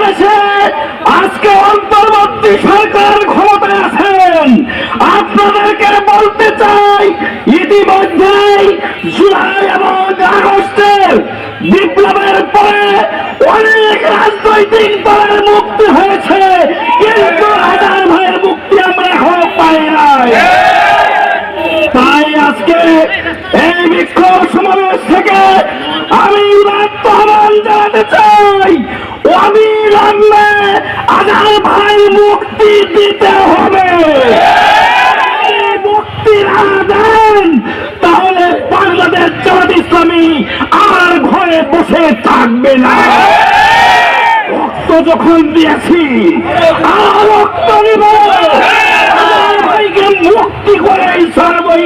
বাংলাদেশে আজকে অন্তর্বর্তী সরকার ক্ষমতায় আছেন, আপনাদেরকে বলতে চাই ইতিমধ্যেই জুলাই এবং আগস্টের বিপ্লবের পরে অনেক রাজনৈতিক দলের মুক্তি হয়েছে, কিন্তু হাজার ভাইয়ের মুক্তি আমরা এখনো পাই নাই। তাই আজকে এই বিক্ষোভ সমাবেশ থেকে আমি উদাত্ত আহ্বান জানাতে চাই, অবিলম্বে আজাদ ভাই মুক্তি দিতে হবে। মুক্তি না দেন তাহলে বাংলাদেশ জামাত ইসলামী আর ঘরে বসে থাকবে না। রক্ত যখন দিয়েছি আর রক্ত নিব, ভাইকে মুক্তি করে ছাড়বই।